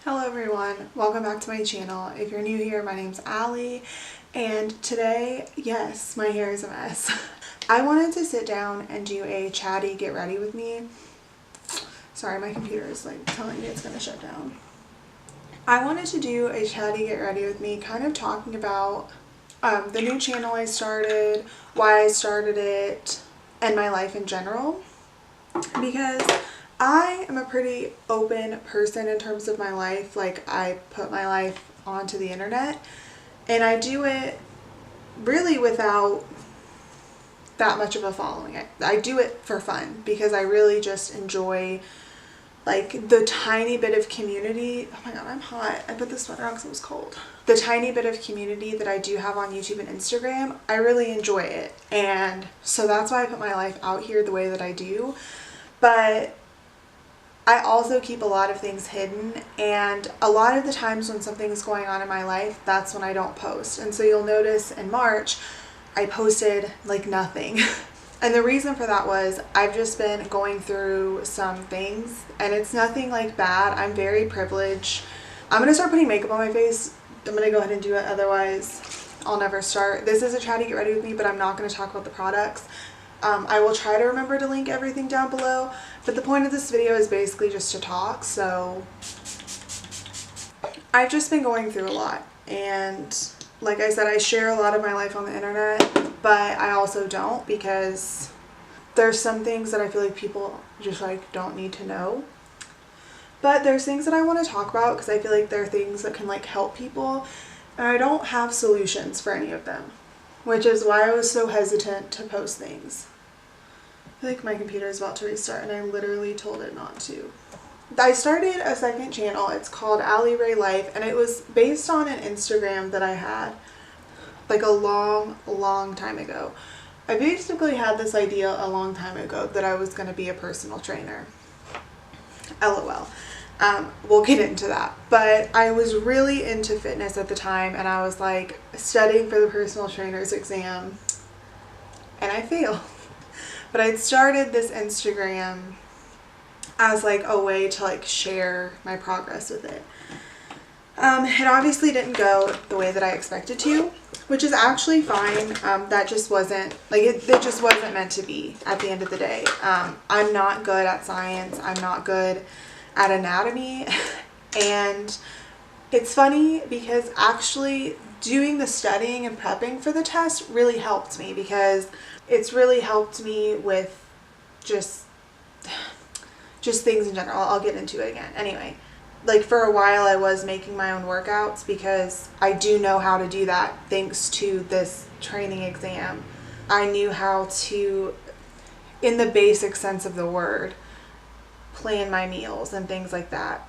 Hello everyone, welcome back to my channel. If you're new here, my name's Allie, and today, yes, my hair is a mess. I wanted to sit down and do a chatty get ready with me. Sorry, my computer is like telling me it's gonna shut down. I wanted to do a chatty get ready with me, kind of talking about the new channel I started, why I started it, and my life in general, because I am a pretty open person in terms of my life. Like, I put my life onto the internet and I do it really without that much of a following. I do it for fun because I really just enjoy like the tiny bit of community. Oh my god, I'm hot. I put the sweater on because it was cold. The tiny bit of community that I do have on YouTube and Instagram, I really enjoy it. And so that's why I put my life out here the way that I do. But I also keep a lot of things hidden, and a lot of the times when something's going on in my life, that's when I don't post. And so you'll notice in March, I posted like nothing. And the reason for that was I've just been going through some things, and it's nothing like bad. I'm very privileged. I'm going to start putting makeup on my face. I'm going to go ahead and do it, otherwise I'll never start. This is a chatty get ready with me, but I'm not going to talk about the products. I will try to remember to link everything down below, but the point of this video is basically just to talk. So I've just been going through a lot, and like I said, I share a lot of my life on the internet, but I also don't, because there's some things that I feel like people just like don't need to know. But there's things that I want to talk about because I feel like there are things that can like help people, and I don't have solutions for any of them, which is why I was so hesitant to post things. I think my computer is about to restart, and I literally told it not to. I started a second channel. It's called Allie Ray Life, and it was based on an Instagram that I had like a long time ago. I basically had this idea a long time ago that I was going to be a personal trainer. LOL. We'll get into that. But I was really into fitness at the time, and I was like studying for the personal trainer's exam, and I failed. But I'd started this Instagram as like a way to like share my progress with it. It obviously didn't go the way that I expected to, which is actually fine. That just wasn't like it just wasn't meant to be at the end of the day. I'm not good at science. I'm not good at anatomy. And it's funny because actually doing the studying and prepping for the test really helped me, because it's really helped me with just things in general. I'll get into it again. Anyway, like for a while I was making my own workouts because I do know how to do that thanks to this training exam. I knew how to, in the basic sense of the word, plan my meals and things like that.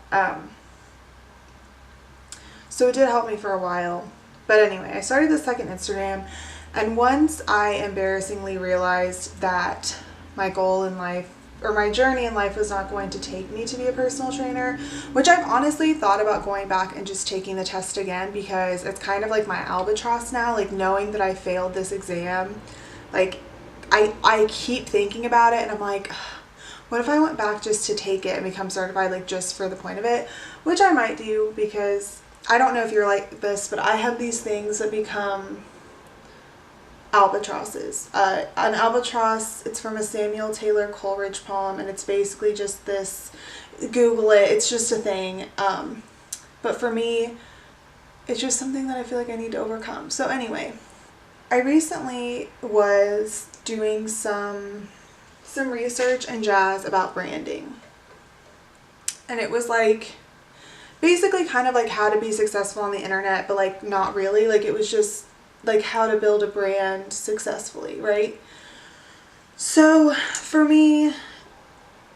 So it did help me for a while. But anyway, I started the second Instagram, and once I embarrassingly realized that my goal in life, or my journey in life, was not going to take me to be a personal trainer, which I've honestly thought about going back and just taking the test again, because it's kind of like my albatross now, like knowing that I failed this exam. Like I keep thinking about it, and I'm like, what if I went back just to take it and become certified, like just for the point of it, which I might do, because I don't know if you're like this, but I have these things that become albatrosses. An albatross, it's from a Samuel Taylor Coleridge poem, and it's basically just this, Google it, it's just a thing. But for me, it's just something that I feel like I need to overcome. So anyway, I recently was doing some research and jazz about branding, and it was like basically kind of like how to be successful on the internet, but like not really. Like it was just like how to build a brand successfully, right? So for me,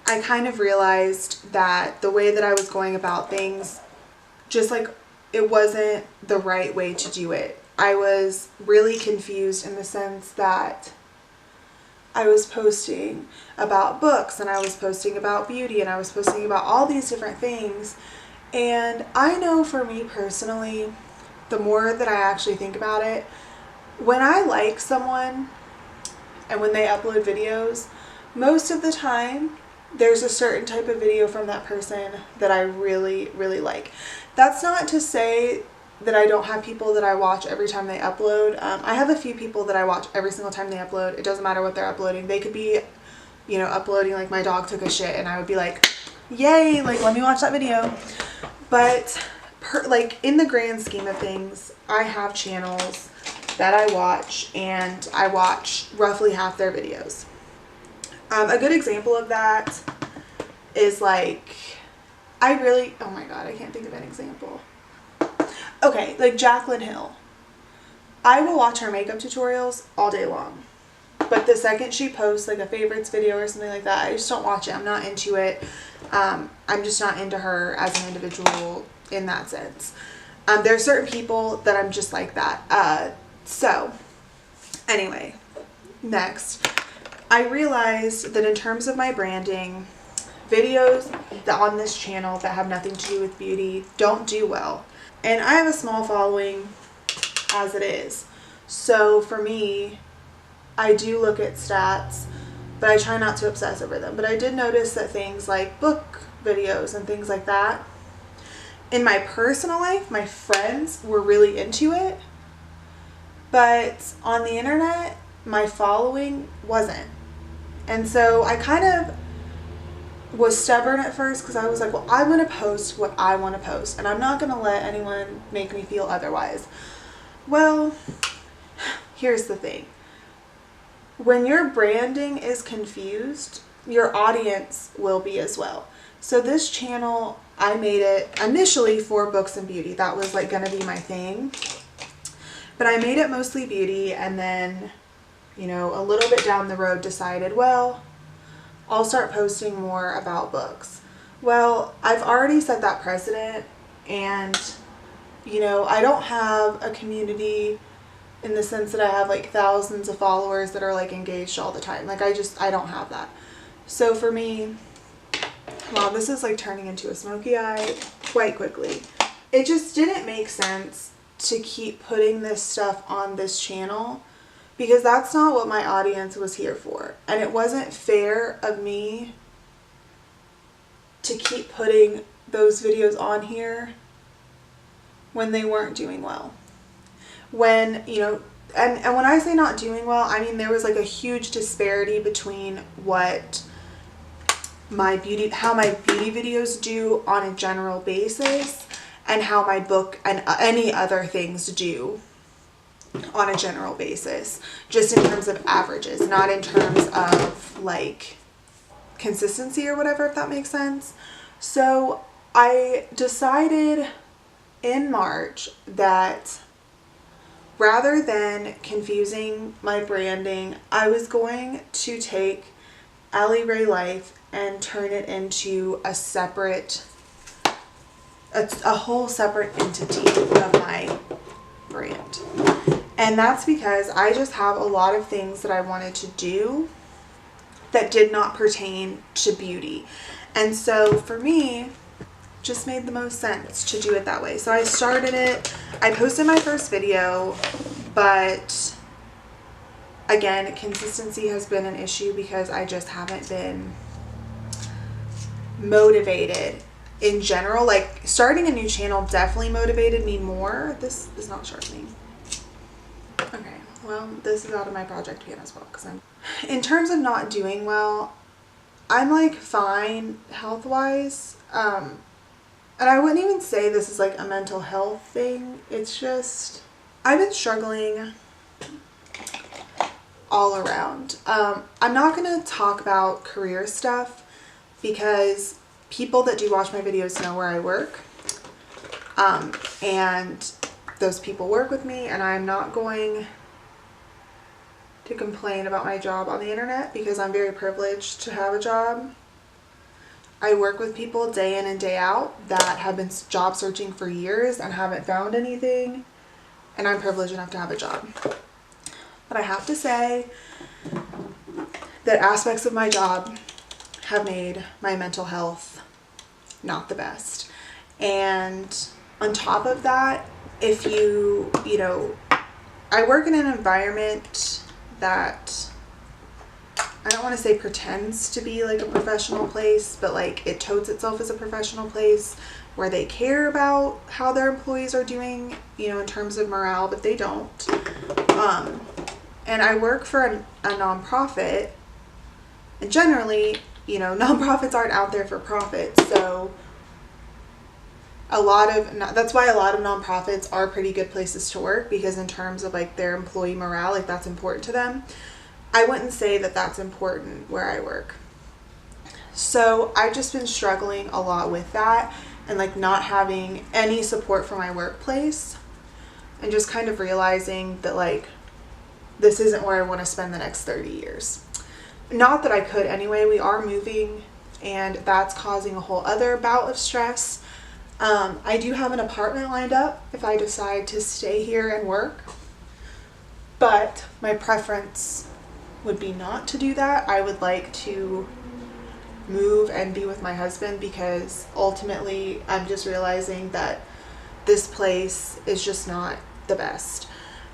I kind of realized that the way that I was going about things, just like it wasn't the right way to do it. I was really confused in the sense that I was posting about books, and I was posting about beauty, and I was posting about all these different things. And I know for me personally, the more that I actually think about it, when I like someone and when they upload videos, most of the time there's a certain type of video from that person that I really, really like. That's not to say that I don't have people that I watch every time they upload. I have a few people that I watch every single time they upload. It doesn't matter what they're uploading. They could be, you know, uploading like my dog took a shit and I would be like, yay, like let me watch that video. But like in the grand scheme of things, I have channels that I watch and I watch roughly half their videos. A good example of that is like, oh my god, I can't think of an example. Okay, like Jaclyn Hill. I will watch her makeup tutorials all day long. But the second she posts like a favorites video or something like that, I just don't watch it. I'm not into it. I'm just not into her as an individual in that sense. There are certain people that I'm just like that. So, anyway, next. I realized that in terms of my branding, videos on this channel that have nothing to do with beauty don't do well. And I have a small following as it is. So for me, I do look at stats, but I try not to obsess over them. But I did notice that things like book videos and things like that, in my personal life, my friends were really into it. But on the internet, my following wasn't. And so I kind of was stubborn at first because I was like, well, I'm going to post what I want to post and I'm not going to let anyone make me feel otherwise. Well, here's the thing. When your branding is confused, your audience will be as well. So this channel, I made it initially for books and beauty. That was like going to be my thing. But I made it mostly beauty and then, you know, a little bit down the road decided, well, I'll start posting more about books. Well, I've already set that precedent and, you know, I don't have a community in the sense that I have like thousands of followers that are like engaged all the time. Like I don't have that. So for me, wow, this is like turning into a smoky eye quite quickly. It just didn't make sense to keep putting this stuff on this channel because that's not what my audience was here for. And it wasn't fair of me to keep putting those videos on here when they weren't doing well. When, you know, and when I say not doing well, I mean there was like a huge disparity between what how my beauty videos do on a general basis and how my book and any other things do on a general basis, just in terms of averages, not in terms of like consistency or whatever, if that makes sense. So I decided in March that rather than confusing my branding, I was going to take Allie Ray Life and turn it into a whole separate entity of my brand. And that's because I just have a lot of things that I wanted to do that did not pertain to beauty. And so for me, just made the most sense to do it that way. So I started it, I posted my first video, but again, consistency has been an issue because I just haven't been motivated in general. Like starting a new channel definitely motivated me more. This is not sharpening. Okay, well, this is out of my project pan as well because in terms of not doing well, I'm like fine health-wise. And I wouldn't even say this is like a mental health thing. It's just, I've been struggling all around. I'm not going to talk about career stuff because people that do watch my videos know where I work. And those people work with me, and I'm not going to complain about my job on the internet because I'm very privileged to have a job. I work with people day in and day out that have been job searching for years and haven't found anything, and I'm privileged enough to have a job. But I have to say that aspects of my job have made my mental health not the best. And on top of that, if you know, I work in an environment that I don't want to say pretends to be like a professional place, but like it totes itself as a professional place where they care about how their employees are doing, you know, in terms of morale, but they don't. And I work for a nonprofit, and generally, you know, nonprofits aren't out there for profit, so that's why a lot of nonprofits are pretty good places to work, because in terms of like their employee morale, like that's important to them. I wouldn't say that that's important where I work. So I've just been struggling a lot with that, and like not having any support from my workplace, and just kind of realizing that like this isn't where I want to spend the next 30 years. Not that I could anyway. We are moving, and that's causing a whole other bout of stress. I do have an apartment lined up if I decide to stay here and work, but my preference would be not to do that. I would like to move and be with my husband, because ultimately I'm just realizing that this place is just not the best.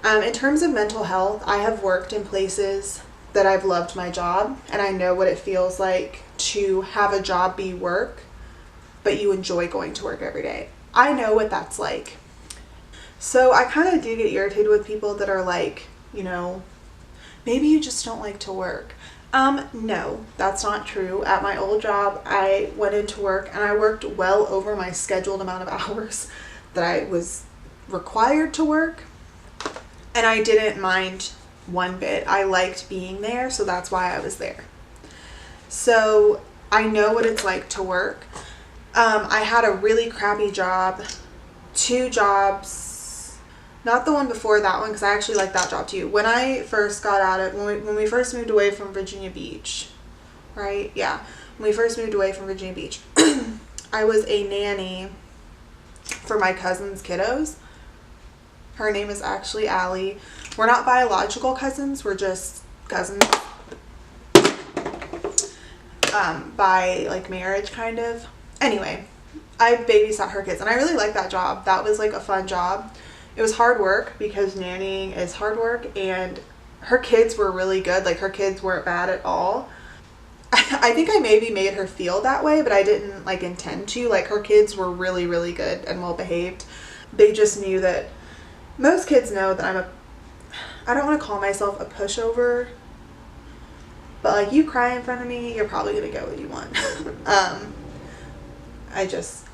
In terms of mental health, I have worked in places that I've loved my job, and I know what it feels like to have a job be work, but you enjoy going to work every day. I know what that's like. So I kind of do get irritated with people that are like, you know, maybe you just don't like to work. No, that's not true. At my old job, I went into work and I worked well over my scheduled amount of hours that I was required to work. And I didn't mind one bit. I liked being there, so that's why I was there. So I know what it's like to work. I had a really crappy job, 2 jobs, not the one before that one, because I actually liked that job too. When I first got out of, when we first moved away from Virginia Beach, right? Yeah. When we first moved away from Virginia Beach, I was a nanny for my cousin's kiddos. Her name is actually Allie. We're not biological cousins. We're just cousins by like marriage kind of. Anyway, I babysat her kids, and I really liked that job. That was like a fun job. It was hard work, because nannying is hard work, and her kids were really good. Like her kids weren't bad at all. I think I maybe made her feel that way, but I didn't like intend to. Like her kids were really, really good and well behaved. They just knew that, most kids know that I don't want to call myself a pushover, but like you cry in front of me, you're probably going to get what you want.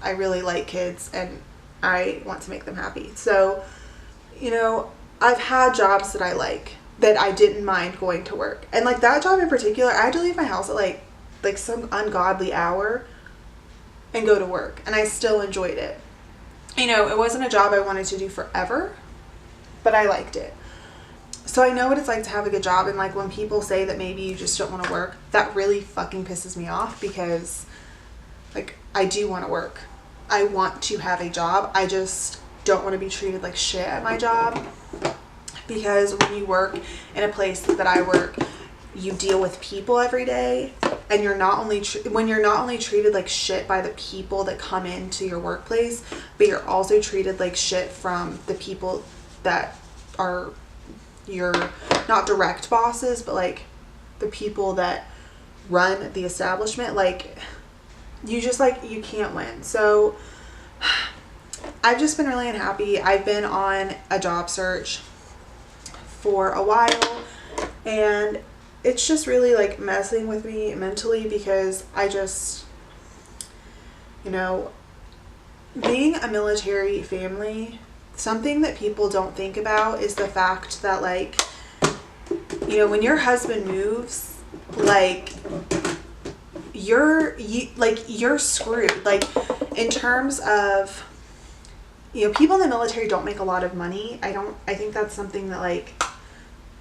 I really like kids, and I want to make them happy. So, you know, I've had jobs that I like, that I didn't mind going to work. And like that job in particular, I had to leave my house at like some ungodly hour and go to work, and I still enjoyed it. You know, it wasn't a job I wanted to do forever, but I liked it. So I know what it's like to have a good job, and like when people say that maybe you just don't want to work, that really fucking pisses me off, because like I do want to work. I want to have a job. I just don't want to be treated like shit at my job, because when you work in a place that I work, you deal with people every day, and you're not only when you're not only treated like shit by the people that come into your workplace, but you're also treated like shit from the people that are your not direct bosses, but like the people that run the establishment. Like you just like, you can't win. So I've just been really unhappy. I've been on a job search for a while, and it's just really like messing with me mentally, because I just, you know, being a military family, something that people don't think about is the fact that like, you know, when your husband moves, like you're screwed. Like in terms of, you know, people in the military don't make a lot of money. I think that's something that like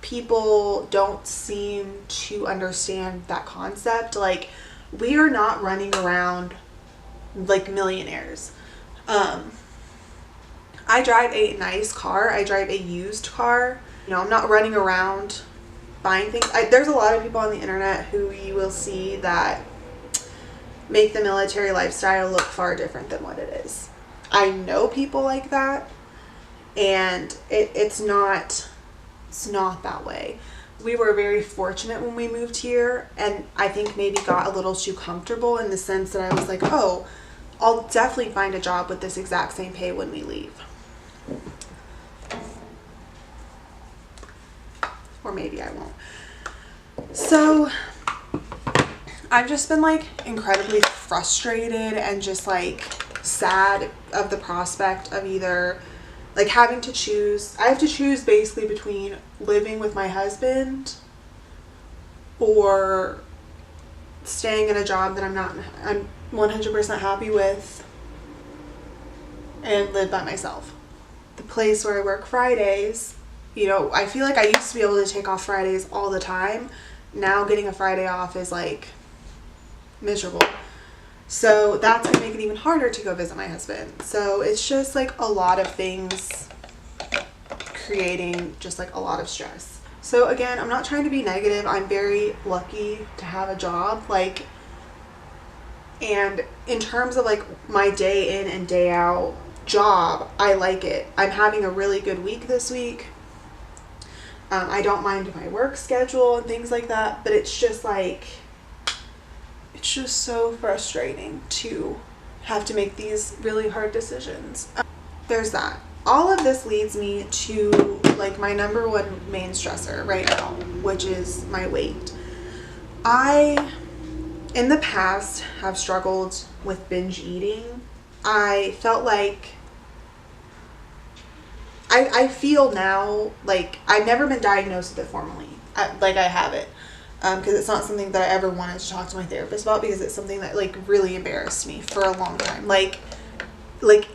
people don't seem to understand, that concept. Like we are not running around like millionaires. I drive a nice car. I drive a used car. You know, I'm not running around buying things. There's a lot of people on the internet who you will see that make the military lifestyle look far different than what it is. I know people like that, and it's not that way. we were very fortunate when we moved here, and I think maybe got a little too comfortable in the sense that I was like, oh, I'll definitely find a job with this exact same pay when we leave. Or maybe I won't. So I've just been like incredibly frustrated and just like sad of the prospect of either like having to choose. I have to choose basically between living with my husband or staying in a job that I'm 100% happy with and live by myself. The place where I work Fridays, you know, I feel like I used to be able to take off Fridays all the time. Now getting a Friday off is like miserable. So that's gonna make it even harder to go visit my husband. So it's just like a lot of things creating just like a lot of stress. So again, I'm not trying to be negative. I'm very lucky to have a job. Like, and in terms of like my day in and day out job, I like it. I'm having a really good week this week. I don't mind my work schedule and things like that, but it's just like, it's just so frustrating to have to make these really hard decisions. There's that. All of this leads me to like my number one main stressor right now, which is my weight. I, in the past, have struggled with binge eating. I felt like I feel now like I've never been diagnosed with it formally, like I have it, because it's not something that I ever wanted to talk to my therapist about, because it's something that like really embarrassed me for a long time, like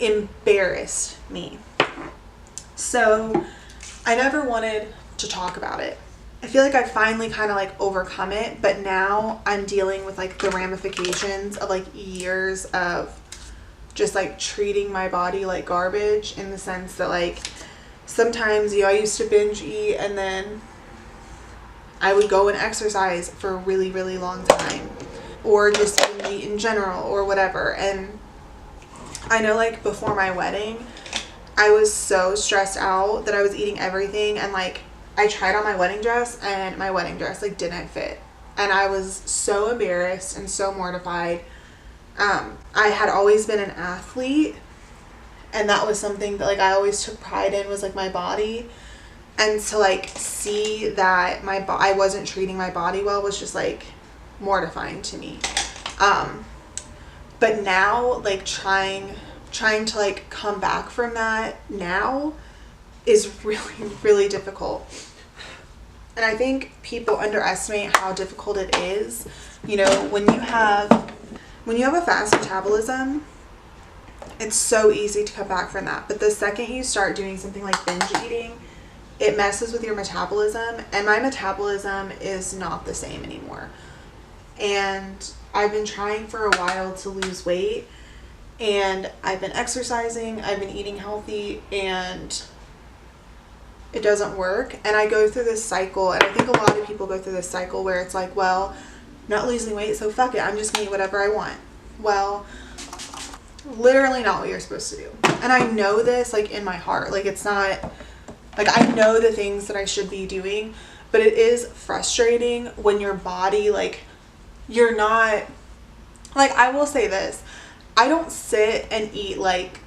embarrassed me. So I never wanted to talk about it. I feel like I finally kind of like overcome it, but now I'm dealing with like the ramifications of like years of just like treating my body like garbage, in the sense that like sometimes, you know, I used to binge eat and then I would go and exercise for a really, really long time, or just binge eat in general or whatever. And I know like before my wedding, I was so stressed out that I was eating everything, and like I tried on my wedding dress and my wedding dress like didn't fit, and I was so embarrassed and so mortified. I had always been an athlete, and that was something that like I always took pride in, was like my body, and to like see that I wasn't treating my body well was just like mortifying to me. But now like trying to like come back from that now is really, really difficult. And I think people underestimate how difficult it is. You know, when you have a fast metabolism, it's so easy to come back from that. But the second you start doing something like binge eating, it messes with your metabolism. And my metabolism is not the same anymore. And I've been trying for a while to lose weight, and I've been exercising, I've been eating healthy, and it doesn't work. And I go through this cycle, and I think a lot of people go through this cycle where it's like, well, I'm not losing weight, so fuck it, I'm just gonna eat whatever I want. Well, literally not what you're supposed to do. And I know this like in my heart, like it's not like, I know the things that I should be doing, but it is frustrating when your body, like, you're not, like, I will say this, I don't sit and eat like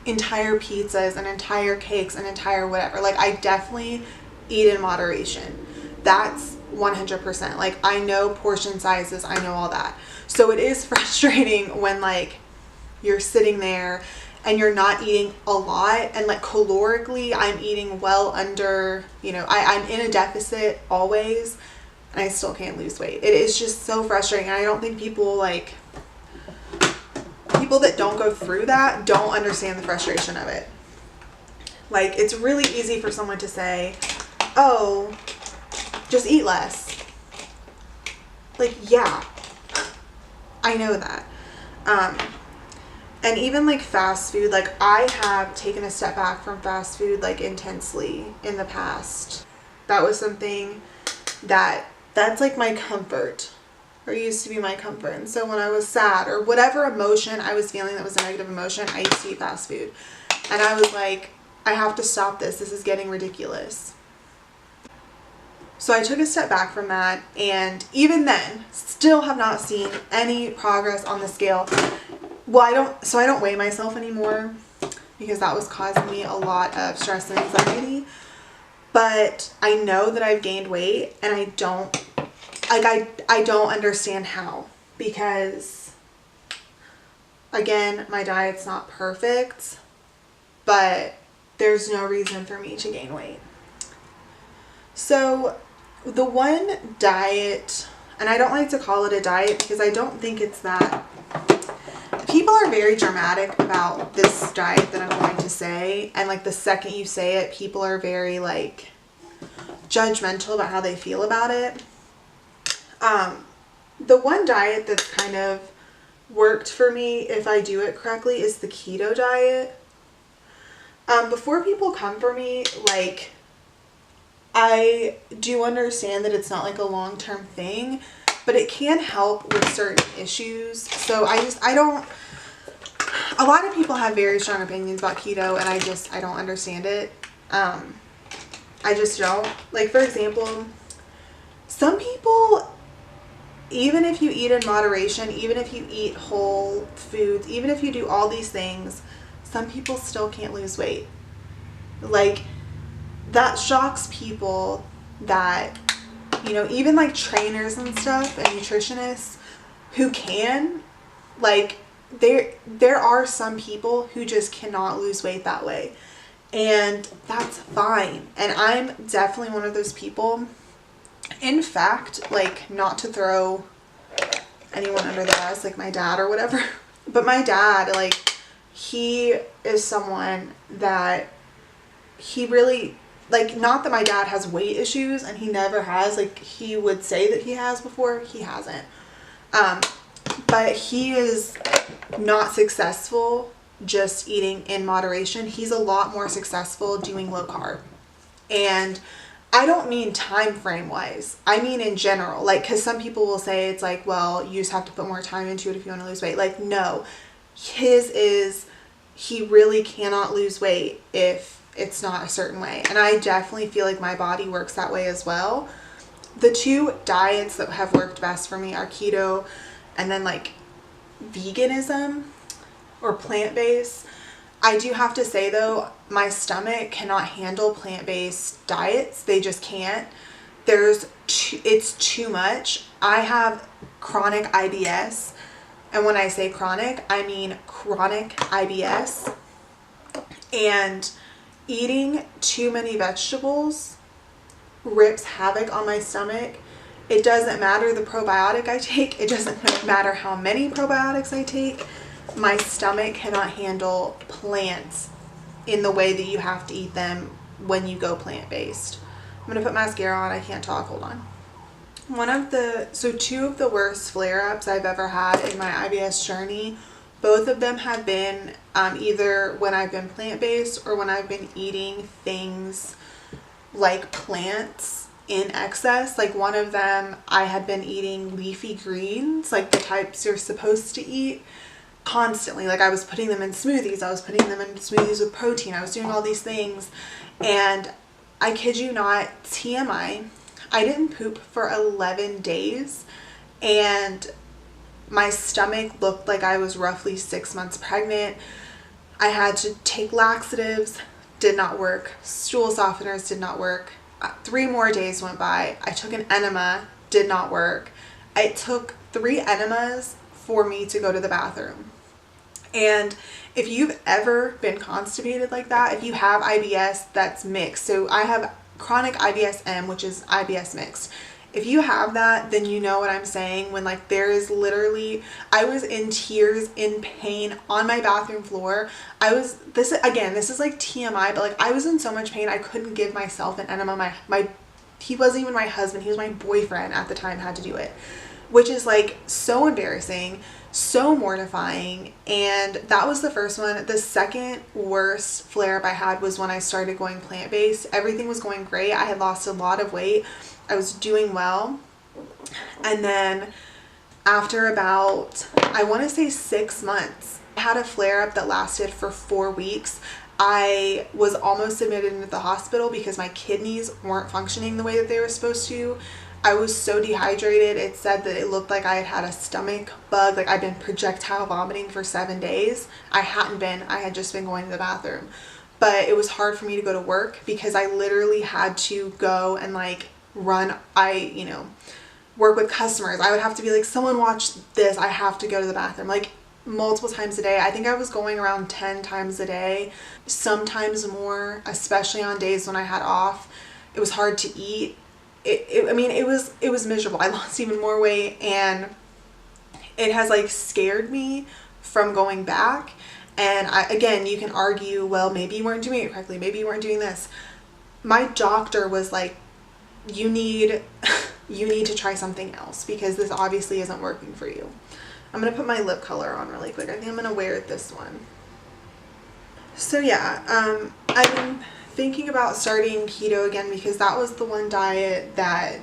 entire pizzas and entire cakes and entire whatever. Like, I definitely eat in moderation. That's 100%. Like, I know portion sizes, I know all that. So it is frustrating when like you're sitting there and you're not eating a lot, and like calorically I'm eating well under, you know, I'm in a deficit always, and I still can't lose weight. It is just so frustrating. And I don't think people that don't go through that don't understand the frustration of it. Like, it's really easy for someone to say, oh, just eat less. Like, yeah, I know that. And even like fast food, like I have taken a step back from fast food like intensely in the past. That was something that's like my comfort, or used to be my comfort. And so when I was sad or whatever emotion I was feeling that was a negative emotion, I used to eat fast food. And I was like, I have to stop this. This is getting ridiculous. So I took a step back from that, and even then, still have not seen any progress on the scale. Well, I don't weigh myself anymore because that was causing me a lot of stress and anxiety. But I know that I've gained weight, and I don't understand how, because again, my diet's not perfect, but there's no reason for me to gain weight. So the one diet, and I don't like to call it a diet because I don't think it's that. People are very dramatic about this diet that I'm going to say, and like the second you say it, people are very like judgmental about how they feel about it. The one diet that's kind of worked for me, if I do it correctly, is the keto diet. Before people come for me, like, I do understand that it's not like a long-term thing, but it can help with certain issues. So a lot of people have very strong opinions about keto, and I don't understand it. I just don't. Like, for example, some people, even if you eat in moderation, even if you eat whole foods, even if you do all these things, some people still can't lose weight. Like, that shocks people that, you know, even like trainers and stuff and nutritionists who can, like, there are some people who just cannot lose weight that way. And that's fine. And I'm definitely one of those people. In fact, like, not to throw anyone under the bus, like my dad or whatever, but my dad, like, he is someone that he really, like, not that my dad has weight issues, and he never has, like, he would say that he has before, he hasn't. But he is not successful just eating in moderation. He's a lot more successful doing low carb. And I don't mean time frame wise. I mean in general. Like, because some people will say it's like, well, you just have to put more time into it if you want to lose weight. Like, no. His is, he really cannot lose weight if it's not a certain way. And I definitely feel like my body works that way as well. The two diets that have worked best for me are keto and then like veganism or plant-based. I do have to say though, my stomach cannot handle plant-based diets. They just can't. It's too much. I have chronic IBS. And when I say chronic, I mean chronic IBS. And eating too many vegetables rips havoc on my stomach. It doesn't matter the probiotic I take. It doesn't matter how many probiotics I take. My stomach cannot handle plants in the way that you have to eat them when you go plant-based. I'm going to put mascara on. I can't talk. Hold on. Two of the worst flare-ups I've ever had in my IBS journey, both of them have been either when I've been plant-based or when I've been eating things like plants in excess. Like, one of them, I had been eating leafy greens, like the types you're supposed to eat, constantly. Like, I was putting them in smoothies. I was putting them in smoothies with protein. I was doing all these things. And I kid you not, TMI, I didn't poop for 11 days. And my stomach looked like I was roughly 6 months pregnant. I had to take laxatives, did not work. Stool softeners did not work. 3 more days went by. I took an enema, did not work. It took 3 enemas for me to go to the bathroom. And if you've ever been constipated like that, if you have IBS that's mixed, so I have chronic IBS-M, which is IBS mixed. If you have that, then you know what I'm saying when, like, there is literally, I was in tears, in pain on my bathroom floor. This is like TMI, but like, I was in so much pain I couldn't give myself an enema. He wasn't even my husband, he was my boyfriend at the time, had to do it, which is like so embarrassing, so mortifying. And that was the first one. The second worst flare-up I had was when I started going plant-based. Everything was going great. I had lost a lot of weight. I was doing well. And then after about, I want to say 6 months, I had a flare-up that lasted for 4 weeks. I was almost admitted into the hospital because my kidneys weren't functioning the way that they were supposed to. I was so dehydrated. It said that it looked like I had had a stomach bug. Like I'd been projectile vomiting for 7 days. I hadn't been. I had just been going to the bathroom. But it was hard for me to go to work because I literally had to go and like run. Work with customers. I would have to be like, someone watch this. I have to go to the bathroom. Like multiple times a day. I think I was going around 10 times a day, sometimes more, especially on days when I had off. It was hard to eat. It was miserable. I lost even more weight, and it has like scared me from going back. And again, you can argue, well, maybe you weren't doing it correctly. Maybe you weren't doing this. My doctor was like, you need to try something else because this obviously isn't working for you. I'm going to put my lip color on really quick. I think I'm going to wear this one. So yeah, I've been thinking about starting keto again because that was the one diet that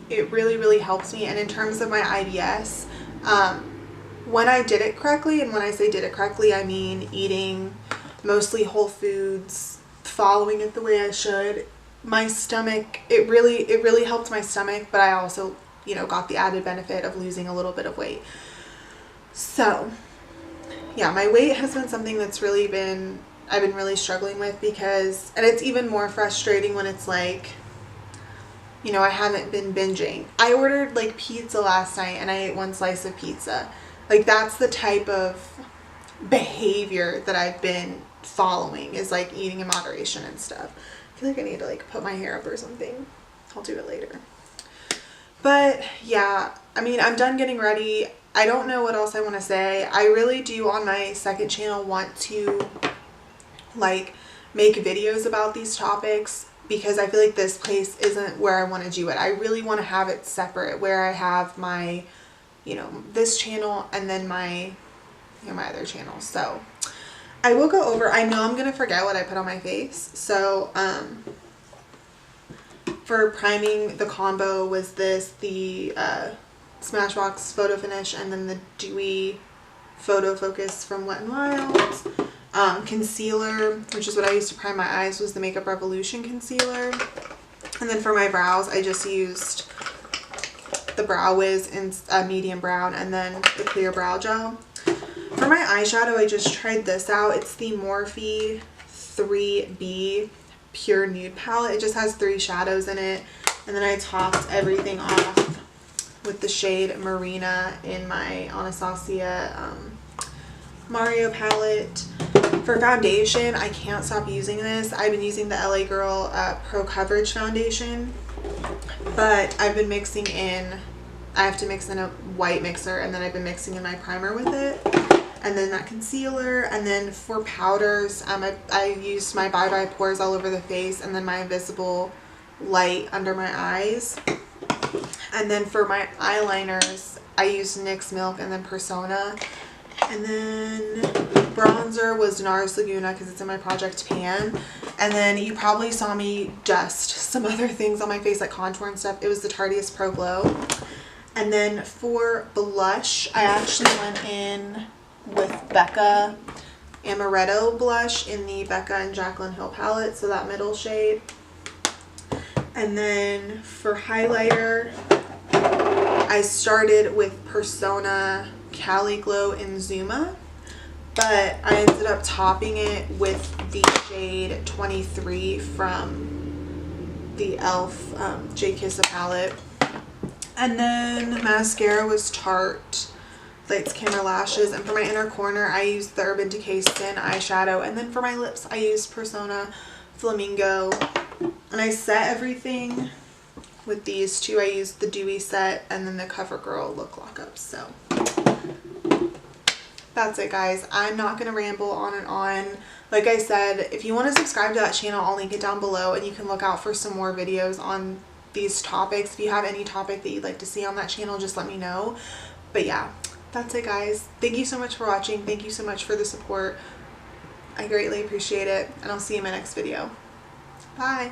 it really, really helps me. And in terms of my IBS, when I did it correctly, and when I say did it correctly, I mean eating mostly whole foods, following it the way I should, my stomach, it really helped my stomach, but I also, got the added benefit of losing a little bit of weight. So yeah, my weight has been something that's I've been really struggling with because, and it's even more frustrating when it's like, I haven't been binging. I ordered like pizza last night and I ate 1 slice of pizza. Like that's the type of behavior that I've been following, is like eating in moderation and stuff. I feel like I need to like put my hair up or something. I'll do it later. But yeah, I'm done getting ready. I don't know what else I want to say. I really do on my second channel want to like make videos about these topics because I feel like this place isn't where I want to do it. I really want to have it separate, where I have my, this channel and then my, my other channel. So I will go over, I know I'm going to forget what I put on my face. So, for priming, the combo was the Smashbox Photo Finish and then the Dewy Photo Focus from Wet n Wild. Concealer, which is what I used to prime my eyes, was the Makeup Revolution concealer. And then for my brows, I just used the Brow Wiz in medium brown and then the clear brow gel. For my eyeshadow, I just tried this out. It's the Morphe 3B Pure Nude Palette. It just has 3 shadows in it. And then I topped everything off with the shade Marina in my Anastasia Mario palette. For foundation, I can't stop using this. I've been using the LA Girl Pro Coverage foundation, but I've been mixing in, I have to mix in a white mixer, and then I've been mixing in my primer with it, and then that concealer. And then for powders, I used my Bye Bye Pores all over the face, and then my Invisible Light under my eyes. And then for my eyeliners, I used NYX Milk and then Persona. And then bronzer was NARS Laguna because it's in my Project Pan. And then you probably saw me dust some other things on my face like contour and stuff. It was the Tarteist Pro Glow. And then for blush, I actually went in with Becca Amaretto blush in the Becca and Jaclyn Hill palette, so that middle shade. And then for highlighter, I started with Persona Cali Glow in Zuma, but I ended up topping it with the shade 23 from the e.l.f. J Kissa palette. And then mascara was Tarte Lights Camera Lashes. And for my inner corner, I used the Urban Decay Sin eyeshadow. And then for my lips, I used Persona Flamingo. And I set everything with these two. I used the Dewy Set and then the CoverGirl Look Lockup. So that's it, guys. I'm not going to ramble on and on. Like I said, if you want to subscribe to that channel, I'll link it down below, and you can look out for some more videos on these topics. If you have any topic that you'd like to see on that channel, just let me know. But yeah, that's it, guys. Thank you so much for watching. Thank you so much for the support. I greatly appreciate it, and I'll see you in my next video. Bye.